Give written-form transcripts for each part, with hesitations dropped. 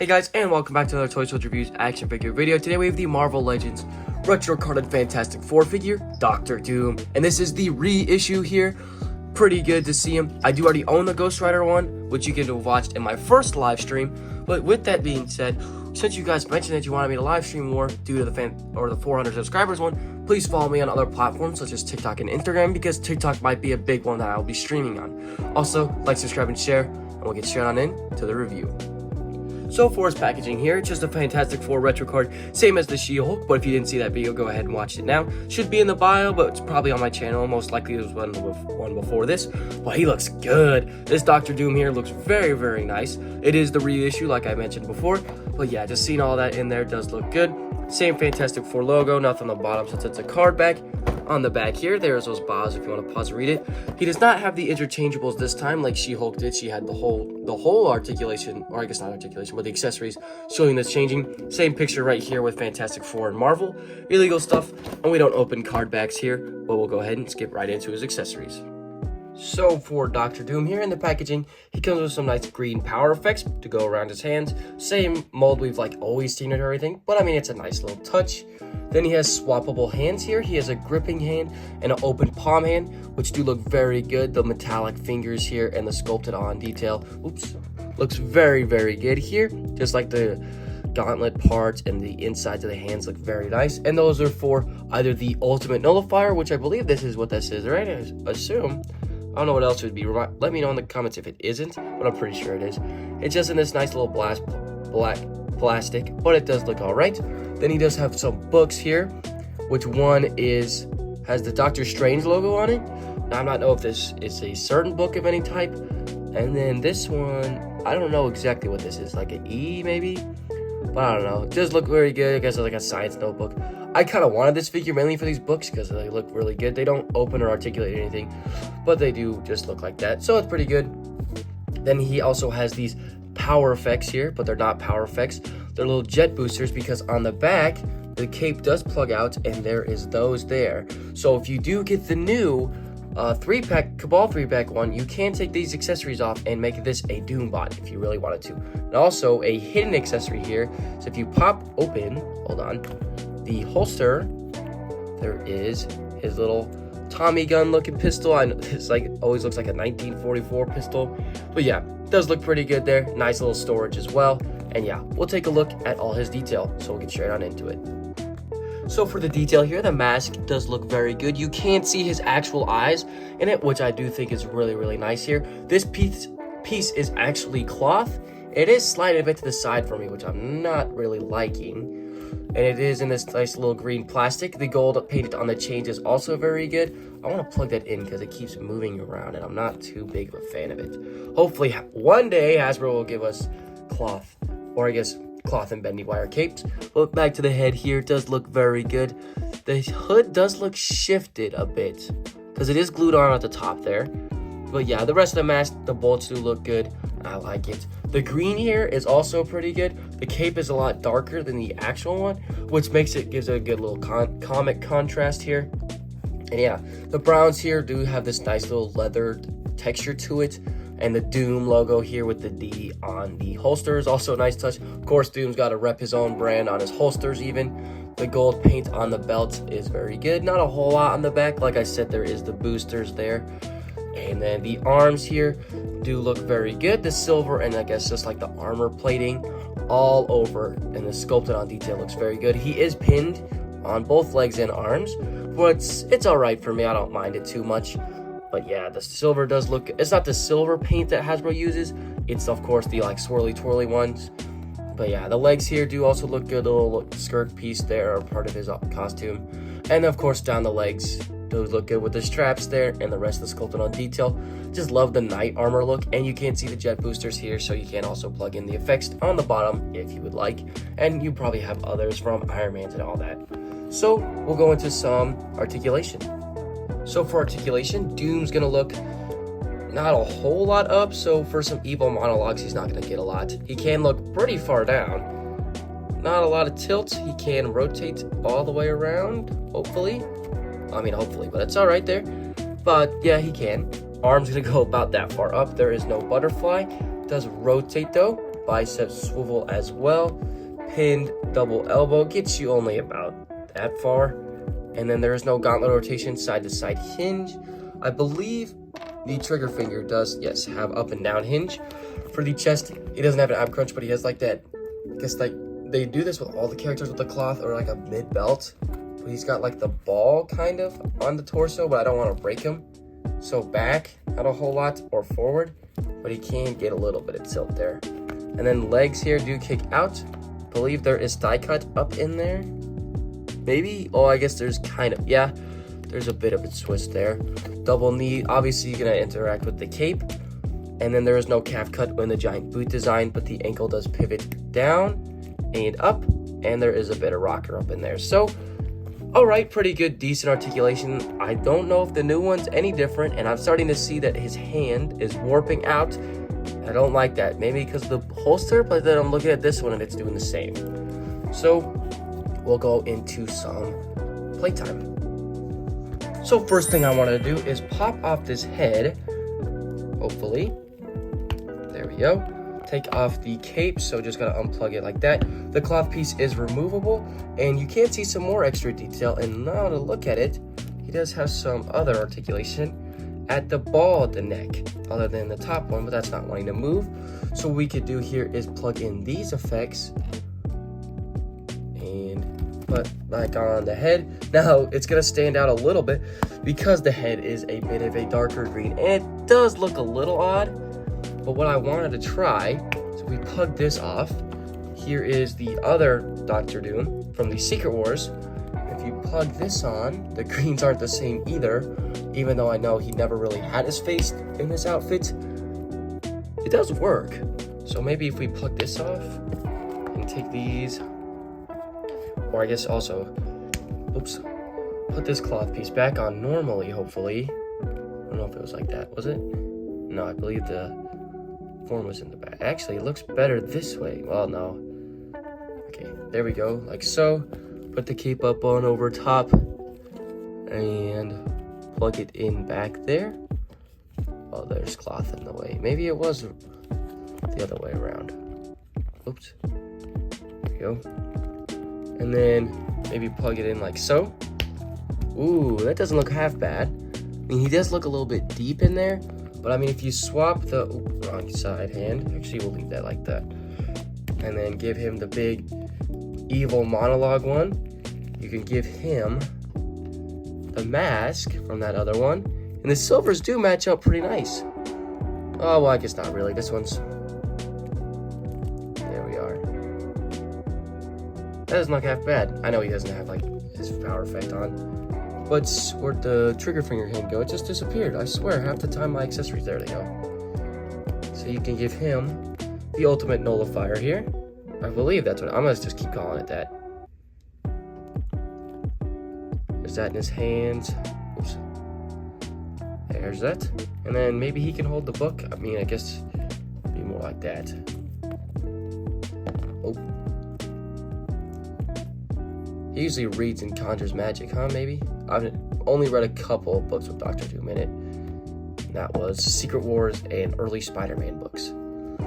Hey guys, and welcome back to another Toy Soldier Reviews action figure video. Today we have the Marvel Legends retro carded Fantastic Four figure, Dr. Doom. And this is the reissue here. Pretty good to see him. I do already own the Ghost Rider one, which you can have watched in my first live stream. But with that being said, since you guys mentioned that you wanted me to live stream more due to the 400 subscribers one, please follow me on other platforms such as TikTok and Instagram, because TikTok might be a big one that I will be streaming on. Also, like, subscribe, and share, and we'll get straight on into the review. So for his packaging here, it's just a Fantastic Four retro card, same as the She-Hulk, but if you didn't see that video, go ahead and watch it now. Should be in the bio, but it's probably on my channel. Most likely it was one before this. Well, he looks good. This Dr. Doom here looks very, very nice. It is the reissue, like I mentioned before, but yeah, just seeing all that in there does look good. Same Fantastic Four logo, nothing on the bottom since it's a card back. On the back here, there's those bows if you want to pause and read it. He does not have the interchangeables this time like She-Hulk did. She had the whole articulation, or I guess not articulation, but the accessories showing this changing. Same picture right here with Fantastic Four and Marvel. Illegal stuff, and we don't open card backs here, but we'll go ahead and skip right into his accessories. So for Dr. Doom here in the packaging, he comes with some nice green power effects to go around his hands. Same mold we've always seen it or everything, but I mean, it's a nice little touch. Then he has swappable hands here. He has a gripping hand and an open palm hand, which do look very good. The metallic fingers here and the sculpted on detail, looks very, very good here. Just like the gauntlet parts and the insides of the hands look very nice. And those are for either the ultimate nullifier, which I believe this is what this is, right? I assume. I don't know what else it would be. Let me know in the comments if it isn't, but I'm pretty sure it is. It's just in this nice little black plastic, but it does look all right. Then he does have some books here, which one has the Doctor Strange logo on it. Now, I'm not know if this is a certain book of any type. And then this one, I don't know exactly what this is, like an E maybe, but I don't know. It does look very good. I guess it's like a science notebook. I kind of wanted this figure mainly for these books because they look really good. They don't open or articulate anything, but they do just look like that, so it's pretty good. Then he also has these power effects here, but they're not power effects. They're little jet boosters, because on the back, the cape does plug out, and there is those there. So if you do get the new 3-pack, Cabal 3-pack one, you can take these accessories off and make this a Doom body if you really wanted to. And also a hidden accessory here. So if you pop open, hold on, the holster, there is his little Tommy gun looking pistol. I know it's always looks like a 1944 pistol, but yeah, does look pretty good there. Nice little storage as well. And yeah, we'll take a look at all his detail, so we'll get straight on into it. So for the detail here, the mask does look very good. You can see his actual eyes in it, which I do think is really, really nice here. This piece is actually cloth. It is sliding a bit to the side for me, which I'm not really liking. And it is in this nice little green plastic. The gold painted on the chains is also very good. I want to plug that in because it keeps moving around, and I'm not too big of a fan of it. Hopefully, one day, Hasbro will give us cloth, or I guess cloth and bendy wire capes. Look back to the head here. It does look very good. The hood does look shifted a bit because it is glued on at the top there. But yeah, the rest of the mask, the bolts do look good. I like it. The green here is also pretty good. The cape is a lot darker than the actual one, which gives it a good little comic contrast here. And yeah, the browns here do have this nice little leather texture to it. And the Doom logo here with the D on the holster is also a nice touch. Of course, Doom's got to rep his own brand on his holsters even. The gold paint on the belt is very good. Not a whole lot on the back. Like I said, there is the boosters there. And then the arms here do look very good. The silver and I guess just like the armor plating all over, and the sculpted on detail looks very good. He is pinned on both legs and arms, but it's all right for me. I don't mind it too much. But yeah, the silver does look, it's not the silver paint that Hasbro uses. It's of course the swirly twirly ones. But yeah, the legs here do also look good. The little skirt piece there are part of his costume. And of course down the legs, those look good with the straps there, and the rest of the sculpted on detail. Just love the knight armor look, and you can see the jet boosters here, so you can also plug in the effects on the bottom if you would like. And you probably have others from Iron Man's and all that. So we'll go into some articulation. So for articulation, Doom's gonna look not a whole lot up, so for some evil monologues, he's not gonna get a lot. He can look pretty far down. Not a lot of tilt. He can rotate all the way around, hopefully. Hopefully, but it's all right there. But yeah, he can. Arm's gonna go about that far up. There is no butterfly. It does rotate though. bicep swivel as well. Pinned double elbow gets you only about that far. And then there is no gauntlet rotation, side to side hinge. I believe the trigger finger does, yes, have up and down hinge. For the chest, he doesn't have an ab crunch, but he has like that, I guess like they do this with all the characters with the cloth, or like a mid belt. But he's got like the ball kind of on the torso, but I don't want to break him. So back, not a whole lot, or forward, but he can get a little bit of tilt there. And then legs here do kick out. Believe there is thigh cut up in there. Maybe, oh, I guess there's kind of, yeah, there's a bit of a twist there. Double knee, obviously you're gonna interact with the cape. And then there is no calf cut in the giant boot design, but the ankle does pivot down and up, and there is a bit of rocker up in there. So, all right, pretty good, decent articulation. I don't know if the new one's any different, and I'm starting to see that his hand is warping out. I don't like that. Maybe because the holster, but then I'm looking at this one and it's doing the same. So we'll go into some playtime. So first thing I want to do is pop off this head, hopefully. There we go. Take off the cape, so just gotta unplug it like that. The cloth piece is removable, and you can see some more extra detail. And now to look at it, he does have some other articulation at the ball of the neck, other than the top one, but that's not wanting to move. So what we could do here is plug in these effects and put back on the head. Now it's gonna stand out a little bit because the head is a bit of a darker green, and it does look a little odd. But what I wanted to try, so we plug this off. Here is the other Dr. Doom from the Secret Wars. If you plug this on, the greens aren't the same either, even though I know he never really had his face in this outfit. It does work. So maybe if we plug this off and take these, or I guess also, oops, put this cloth piece back on normally, hopefully. I don't know if it was like that, was it? No, I believe the form was in the back. Actually, it looks better this way. Well, no. Okay, there we go, like so. Put the cape up on over top and plug it in back there. Oh, there's cloth in the way. Maybe it was the other way around. Oops. There we go. And then maybe plug it in like so. Ooh, that doesn't look half bad. I mean, he does look a little bit deep in there, but I mean, if you swap the wrong side hand, actually we'll leave that like that, and then give him the big evil monologue one, you can give him the mask from that other one, and the silvers do match up pretty nice. Oh, well, I guess not really. This one's, there we are. That doesn't look half bad. I know he doesn't have like his power effect on, but where'd the trigger finger hand go? It just disappeared. I swear, half the time my accessories, there they go. So you can give him the ultimate nullifier here. I believe that's what, I'm gonna just keep calling it that. There's that in his hands. Oops. There's that. And then maybe he can hold the book. I mean, I guess be more like that. Oh. He usually reads and conjures magic, huh, maybe? I've only read a couple of books with Dr. Doom in it. And that was Secret Wars and early Spider-Man books. I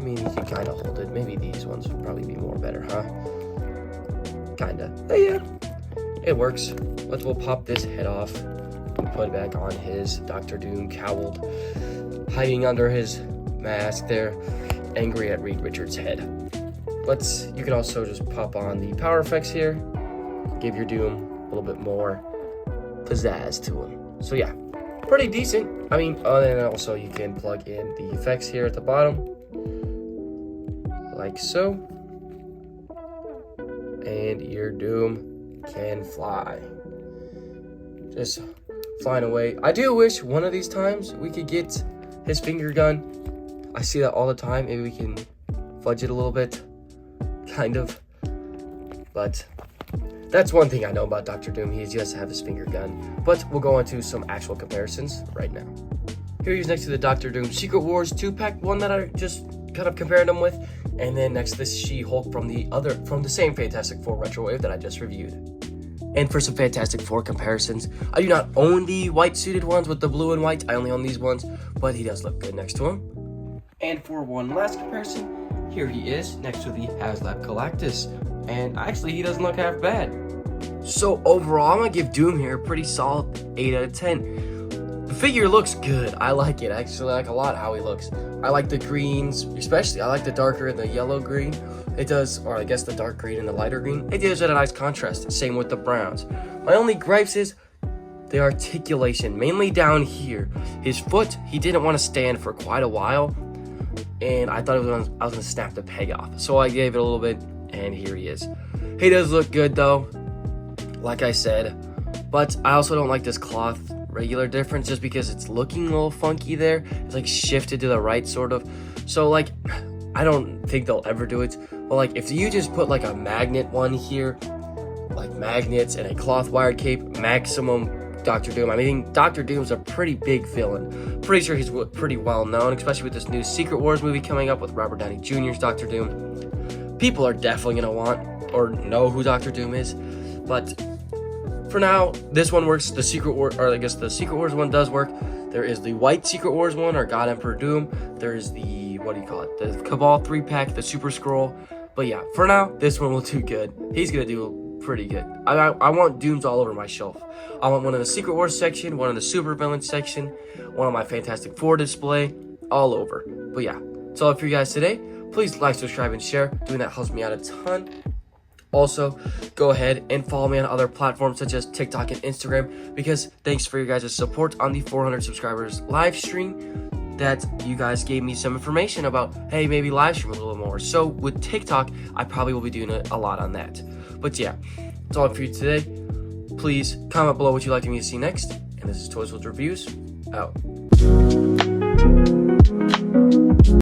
mean, you can kind of hold it. Maybe these ones would probably be more better, huh? Kinda. But yeah, it works. We'll pop this head off and put it back on his Dr. Doom cowled, hiding under his mask there, angry at Reed Richards' head. But you can also just pop on the power effects here, give your Doom a little bit more pizzazz to him. So yeah, pretty decent. I mean, and then also you can plug in the effects here at the bottom, like so, and your Doom can fly. Just flying away. I do wish one of these times we could get his finger gun. I see that all the time. Maybe we can fudge it a little bit, kind of. But that's one thing I know about Dr. Doom. He just have his finger gun. But we'll go into some actual comparisons right now. Here he's next to the Dr. Doom Secret Wars 2-pack, one that I just kind of compared him with. And then next to this She-Hulk from the same Fantastic Four retro wave that I just reviewed. And for some Fantastic Four comparisons, I do not own the white suited ones with the blue and white. I only own these ones, but he does look good next to him. And for one last comparison, here he is next to the HasLab Galactus. And actually, he doesn't look half bad. So overall, I'm gonna give Doom here a pretty solid 8 out of 10. The figure looks good. I like it. Actually, I like a lot how he looks. I like the greens, especially. I like the darker and the yellow green. It does, or I guess the dark green and the lighter green. It gives it a nice contrast. Same with the browns. My only gripes is the articulation, mainly down here. His foot, he didn't want to stand for quite a while, and I thought I was gonna snap the peg off. So I gave it a little bit, and here he is. He does look good though, like I said, but I also don't like this cloth regular difference just because it's looking a little funky there. It's like shifted to the right sort of. So like, I don't think they'll ever do it. But like, if you just put like a magnet one here, like magnets and a cloth wired cape, maximum Dr. Doom. I mean, Dr. Doom's a pretty big villain. Pretty sure he's pretty well known, especially with this new Secret Wars movie coming up with Robert Downey Jr.'s Dr. Doom. People are definitely gonna want or know who Dr. Doom is, but for now, this one works. The Secret War, or I guess the Secret Wars one does work. There is the white Secret Wars one, or God Emperor Doom. There is the, what do you call it? The Cabal 3-pack, the Super Scroll. But yeah, for now, this one will do good. He's gonna do pretty good. I want Dooms all over my shelf. I want one in the Secret Wars section, one in the Super Villains section, one on my Fantastic Four display, all over. But yeah, that's all for you guys today. Please like, subscribe, and share. Doing that helps me out a ton. Also, go ahead and follow me on other platforms such as TikTok and Instagram, because thanks for your guys' support on the 400 subscribers live stream that you guys gave me some information about, hey, maybe live stream a little more. So with TikTok, I probably will be doing a lot on that. But yeah, that's all for you today. Please comment below what you'd like me to see next. And this is Toys with Reviews, out.